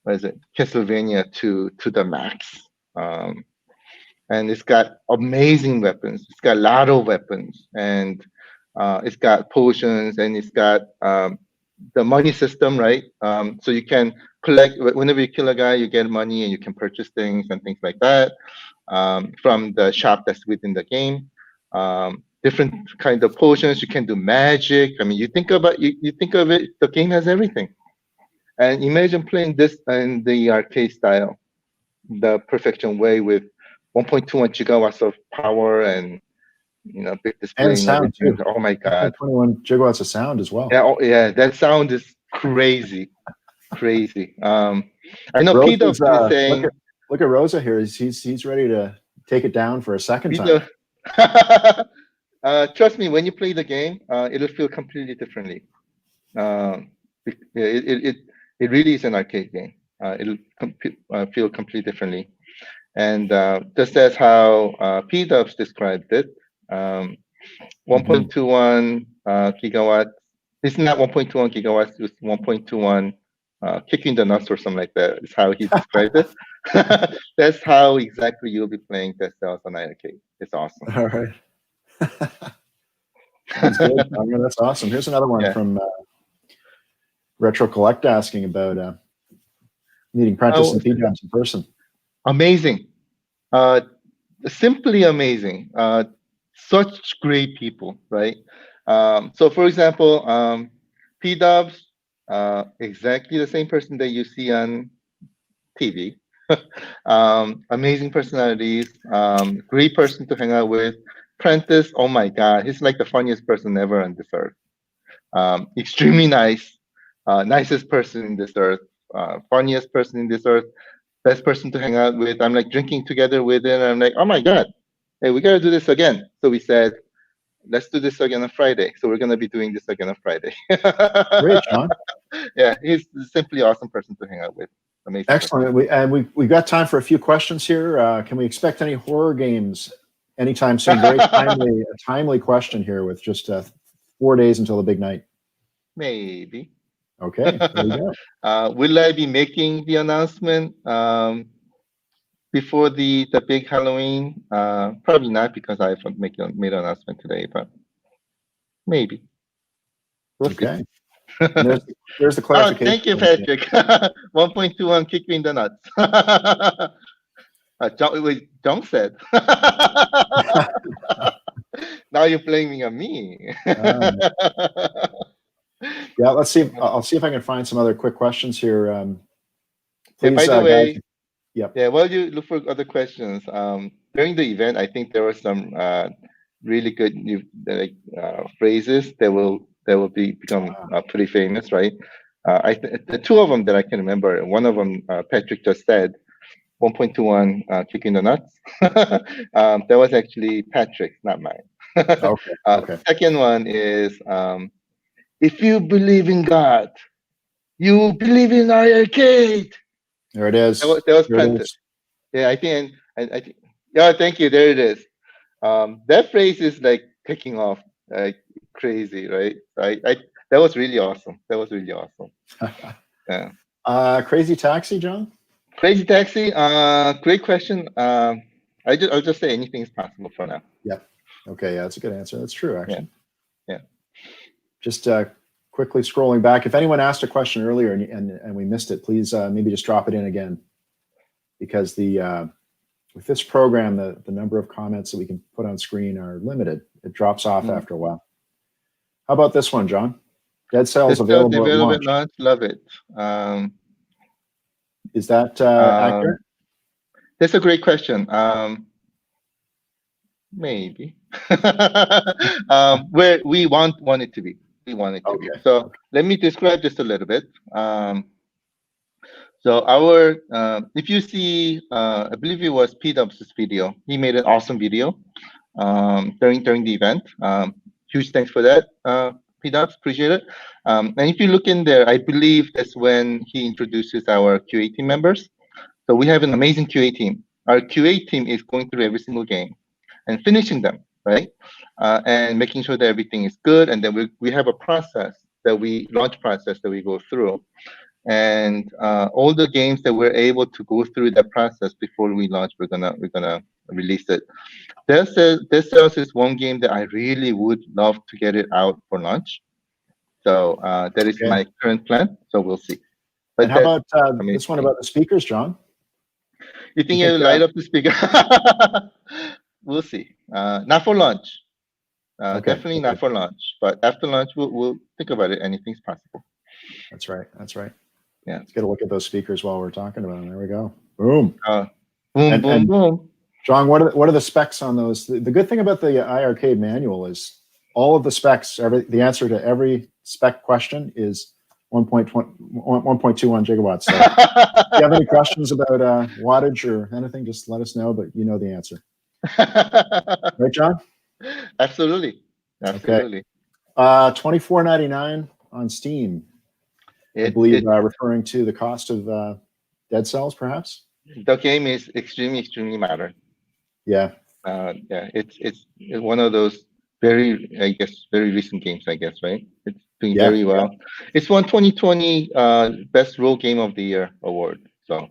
what is it, Castlevania to the max. And it's got amazing weapons. It's got a lot of weapons, and it's got potions, and it's got the money system, right? So you can collect whenever you kill a guy, you get money, and you can purchase things and things like that from the shop that's within the game. Different kind of potions. You can do magic. I mean, you think of it. The game has everything. And imagine playing this in the arcade style, the perfection way, with 1.21 gigawatts of power and big display And and sound everything. too. Oh my God! 21 gigawatts of sound as well. Yeah, yeah, that sound is crazy, crazy. I know Rosa's, P-Dub's been saying. Look at Rosa here. He's ready to take it down for a second time. Trust me, when you play the game, it'll feel completely differently. It really is an arcade game. It'll feel completely differently. And just as how P-Dubs described it, 1.21 gigawatts. It's not 1.21 gigawatts. It's 1.21 kicking the nuts or something like that. Is how he described it. That's how exactly you'll be playing Dead Cells on iiRcade. It's awesome. All right. That's good. That's awesome. Here's another one from Retro Collect asking about meeting Prentice and P-Dubs in person. Amazing. Simply amazing. Such great people, right? So for example, P-Dubs, exactly the same person that you see on TV. Amazing personalities, great person to hang out with. Prentice, oh my God, he's like the funniest person ever on this earth. Extremely nice, nicest person in this earth, funniest person in this earth, best person to hang out with. I'm like drinking together with him. I'm like, oh my God, hey, we gotta do this again. So we said, let's do this again on Friday. So we're gonna be doing this again on Friday. Great, John. Yeah, he's simply awesome person to hang out with. Amazing. Excellent. We've got time for a few questions here. Can we expect any horror games anytime soon? Very timely question here with just 4 days until the big night. Maybe. Okay, there you go. Will I be making the announcement before the big Halloween? Probably not, because I haven't made an announcement today, but maybe. We'll see. There's the clarification. Oh, thank you, Patrick. 1.21 kick me in the nuts. John said. Now you're blaming on me. Yeah, let's see. I'll see if I can find some other quick questions here. Please, by the way, guys. Yep. Yeah, while you look for other questions, during the event, I think there were some really good new phrases that will become pretty famous, right? The two of them that I can remember. One of them, Patrick just said, 1.21 Kicking the Nuts. That was actually Patrick's, not mine. Okay. Second one is if you believe in God, you believe in iiRcade. There it is. That was Prentice. Yeah, I think. I think. Yeah, thank you. There it is. That phrase is like taking off like crazy, right? That was really awesome. That was really awesome. Yeah. Crazy Taxi, John? Crazy Taxi. Great question. I'll just say anything is possible for now. Yep. Okay. Yeah, that's a good answer. That's true, actually. Yeah. Just quickly scrolling back. If anyone asked a question earlier and we missed it, please maybe just drop it in again, because with this program, the number of comments that we can put on screen are limited. It drops off after a while. How about this one, John? Dead Cells available at launch. Love it. Is that accurate? That's a great question. Maybe. Where we want it to be. We want it to be. So let me describe just a little bit. So our, if you see, I believe it was P-Dub's video. He made an awesome video during the event. Huge thanks for that, P-Dubs. Appreciate it. And if you look in there, I believe that's when he introduces our QA team members. So we have an amazing QA team. Our QA team is going through every single game and finishing them, right? And making sure that everything is good. And then we have a process launch process that we go through. And all the games that we're able to go through that process before we launch, we're gonna release it. This Cells is one game that I really would love to get it out for launch. So that is my current plan. So we'll see. But and how about this one about the speakers, John? You think it'll light up the speaker? We'll see. Not for launch. Definitely not for launch. But after launch, we'll think about it. Anything's possible. That's right. That's right. Yeah. Let's get a look at those speakers while we're talking about them. There we go. Boom. Boom. John, what are the specs on those? The good thing about the iiRcade manual is all of the specs, the answer to every spec question is 1.21 gigawatts. So if you have any questions about wattage or anything, just let us know, but you know the answer. Right, John? Absolutely. Okay. $24.99 on Steam. I believe referring to the cost of Dead Cells, perhaps? The game is extremely modern. Yeah. It's one of those very recent games, I guess, right? It's doing very well. Yeah. It's won 2020 Best Role Game of the Year award. So.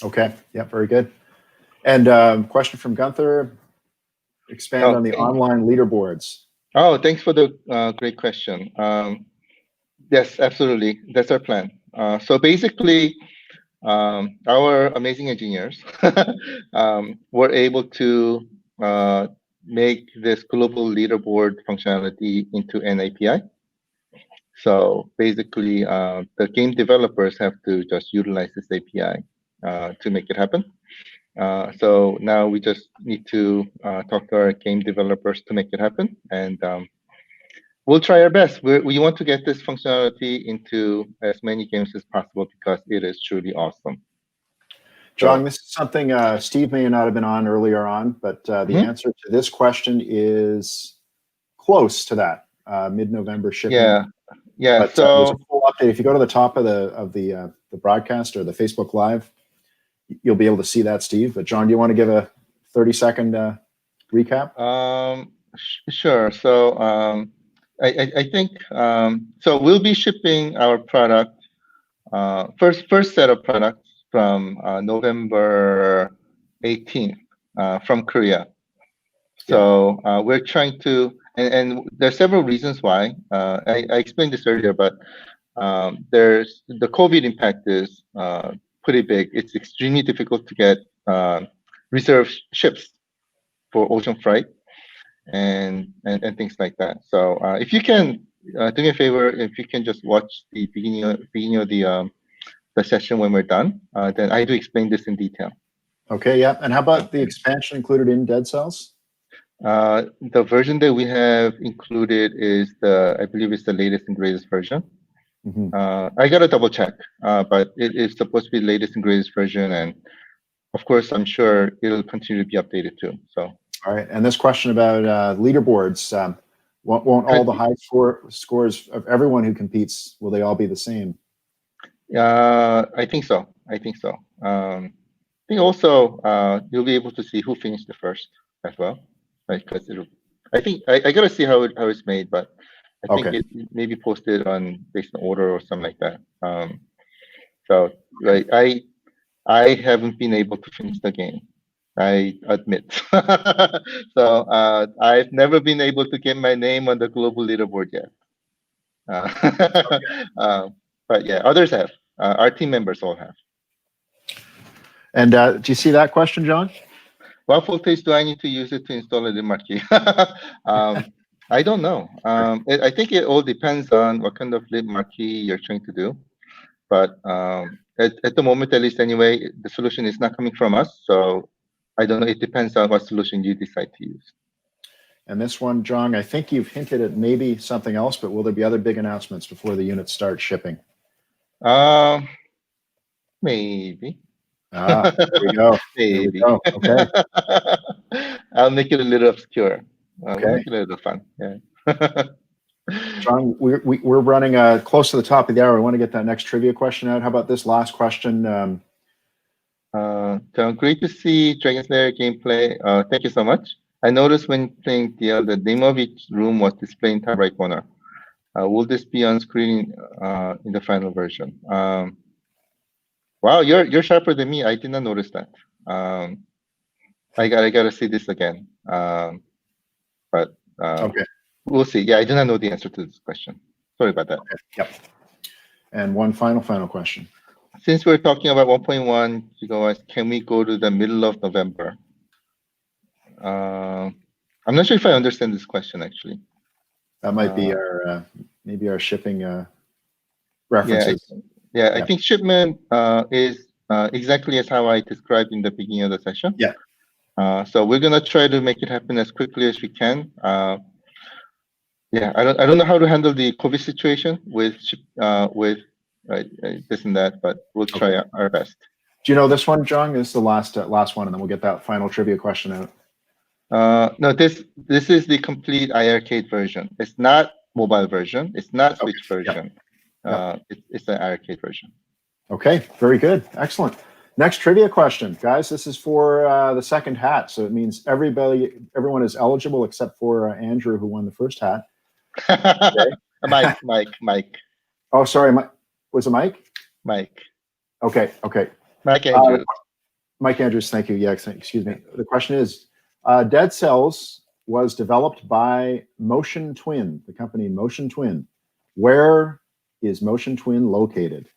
Okay. Yeah, very good. And question from Gunther. Expand on the online leaderboards. Oh, thanks for the great question. Yes, absolutely. That's our plan. So basically, our amazing engineers were able to make this global leaderboard functionality into an API. So basically, the game developers have to just utilize this API to make it happen. So now we just need to talk to our game developers to make it happen, and we'll try our best. We want to get this functionality into as many games as possible because it is truly awesome. John, this is something Steve may not have been on earlier on, but the answer to this question is close to that, mid-November shipping. Yeah. But, so there's a full update. If you go to the top of the broadcast or the Facebook Live, you'll be able to see that, Steve. But John, do you want to give a 30-second recap? Sure. So I think so. We'll be shipping our product first set of products from November 18th from Korea. So we're trying to, and there's several reasons why. I explained this earlier, but there's the COVID impact is pretty big. It's extremely difficult to get reserve ships for ocean freight and things like that. So if you can do me a favor, if you can just watch the beginning of the session when we're done, then I do explain this in detail. Okay, yeah. And how about the expansion included in Dead Cells? The version that we have included is I believe it's the latest and greatest version. I gotta double check, but it is supposed to be the latest and greatest version, and of course, I'm sure it'll continue to be updated too. So. All right. And this question about leaderboards, won't all the high scores of everyone who competes, will they all be the same? I think so. I think so. I think also you'll be able to see who finished the first as well, right? Because I think I gotta see how it's made, but I think it may be posted on based on order or something like that. So like I haven't been able to finish the game, I admit. So I've never been able to get my name on the global leaderboard yet. But yeah, others have. Our team members all have. And do you see that question, John? What voltage do I need to use it to install a libmarquee? I don't know. I think it all depends on what kind of libmarquee you're trying to do. But at the moment, at least anyway, the solution is not coming from us. So I don't know. It depends on what solution you decide to use. And this one, John, I think you've hinted at maybe something else, but will there be other big announcements before the units start shipping? Maybe. There we go. Maybe. There we go. Okay. I'll make it a little obscure. Okay. We'll make it a little fun. Yeah. John, we're running close to the top of the hour. We want to get that next trivia question out. How about this last question? So great to see Dragon Slayer gameplay. Thank you so much. I noticed when playing DL, the name of each room was displayed in top right corner. Will this be on screen in the final version? Wow, you're sharper than me. I did not notice that. I gotta see this again. But Okay. We'll see. Yeah, I do not know the answer to this question. Sorry about that. Okay. Yep. And one final question. Since we're talking about 1.1 gigawatts, can we go to the middle of November? I'm not sure if I understand this question actually. That might be our maybe our shipping references. Yeah, I think shipment is exactly as how I described in the beginning of the session. Yeah. So we're gonna try to make it happen as quickly as we can. Yeah, I don't know how to handle the COVID situation with this and that, but we'll try our best. Do you know this one, John? This is the last one, and then we'll get that final trivia question out. No, this is the complete iiRcade version. It's not mobile version. It's not Switch version. It's the iiRcade version. Okay, very good, excellent. Next trivia question, guys. This is for the second hat, so it means everyone is eligible except for Andrew, who won the first hat. Okay. Mike. Oh, sorry, was it Mike? Mike. Okay. Mike Andrews. Mike Andrews, thank you. Yeah, excuse me. The question is, Dead Cells was developed by Motion Twin, the company Motion Twin. Where is Motion Twin located?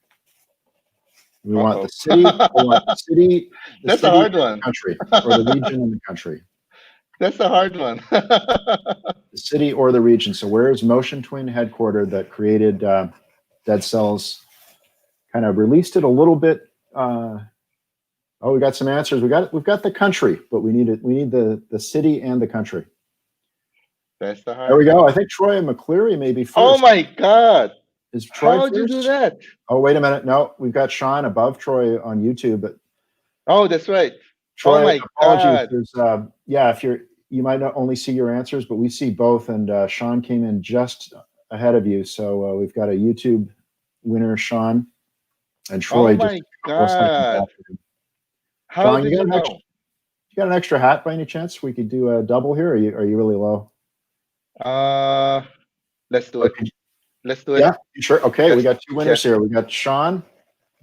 We want the city. We want the city. That's a hard one. Country or the region in the country. That's a hard one. The city or the region. So where is Motion Twin headquartered that created Dead Cells? Kind of released it a little bit. We got some answers. We've got the country, but we need the city and the country. That's the hard. There we go. I think Troy McCleary may be first. Oh my God! Is Troy How did you do that? Oh, wait a minute. No, we've got Sean above Troy on YouTube. But oh, that's right. Troy, oh my apologies. God! There's if you might not only see your answers, but we see both. And Sean came in just ahead of you, so we've got a YouTube winner, Sean, and Troy. Oh my God! How John, did you know? You got an extra hat by any chance? We could do a double here. Or are you really low? Let's do it. Let's do it. Yeah, sure. Okay, we got two winners here. We got Sean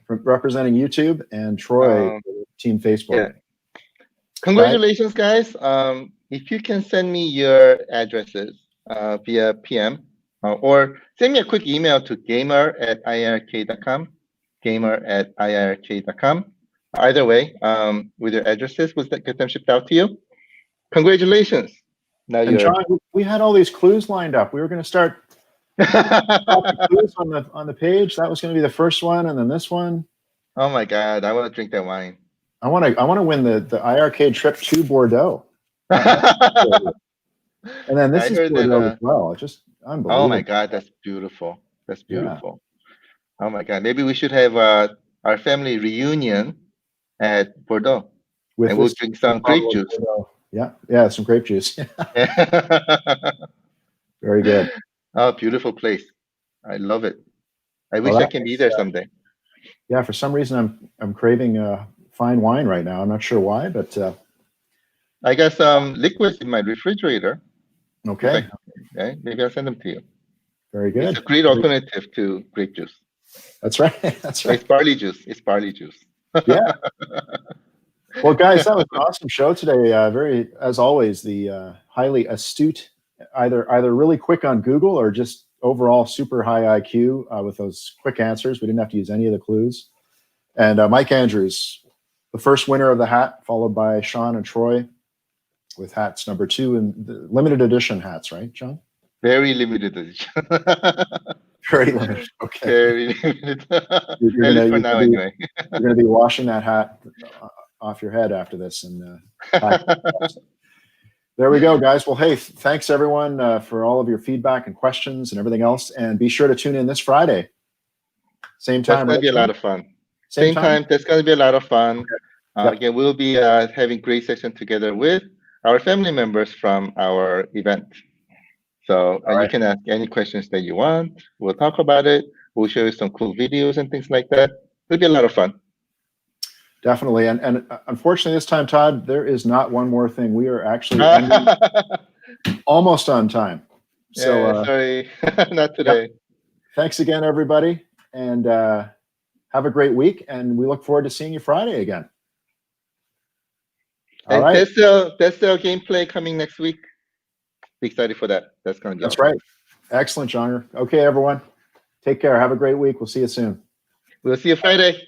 representing YouTube and Troy, Team Facebook. Yeah. Congratulations, guys. If you can send me your addresses via PM or send me a quick email to gamer@iircade.com, gamer@iircade.com. Either way, with your addresses, we'll get them shipped out to you. Congratulations. Now and John, we had all these clues lined up. We were going to start clues on the page. That was going to be the first one, and then this one. Oh my God, I want to drink that wine. I want to win the iiRcade trip to Bordeaux. And then this is Bordeaux as well. It's just unbelievable. Oh my God, that's beautiful. That's beautiful. Yeah. Oh my God, maybe we should have our family reunion at Bordeaux. And we'll this drink some grape juice. Yeah, some grape juice. Very good. Oh, beautiful place. I love it. I wish Well, I can be there someday. Yeah, for some reason I'm craving fine wine right now. I'm not sure why, but I got some liquids in my refrigerator. okay. Okay, maybe I'll send them to you. Very good. It's a great alternative to grape juice. That's right. That's right. It's barley juice. It's barley juice. Yeah. Well, guys, that was an awesome show today. Very, as always, the highly astute, either really quick on Google or just overall super high IQ with those quick answers. We didn't have to use any of the clues. And Mike Andrews, the first winner of the hat, followed by Sean and Troy with hats number 2 and the limited edition hats, right, John? Very limited edition. Very limited. Okay. Very limited. You're At least gonna, for now, anyway. You're going to be washing that hat off your head after this. And there we go, guys. Well, hey, thanks everyone for all of your feedback and questions and everything else. And be sure to tune in this Friday. Same time. That's going to be a lot of fun. Same time. That's going to be a lot of fun. Okay. Yep. Again, we'll be having great session together with our family members from our event. So you can ask any questions that you want. We'll talk about it. We'll show you some cool videos and things like that. It'll be a lot of fun. Definitely. And unfortunately, this time, Todd, there is not one more thing. We are actually almost on time. So yeah, sorry, not today. Yep. Thanks again, everybody. And have a great week. And we look forward to seeing you Friday again. And that's the gameplay coming next week. Be excited for that. That's going to be awesome. Right. Excellent, John. Okay, everyone. Take care. Have a great week. We'll see you soon. We'll see you Friday.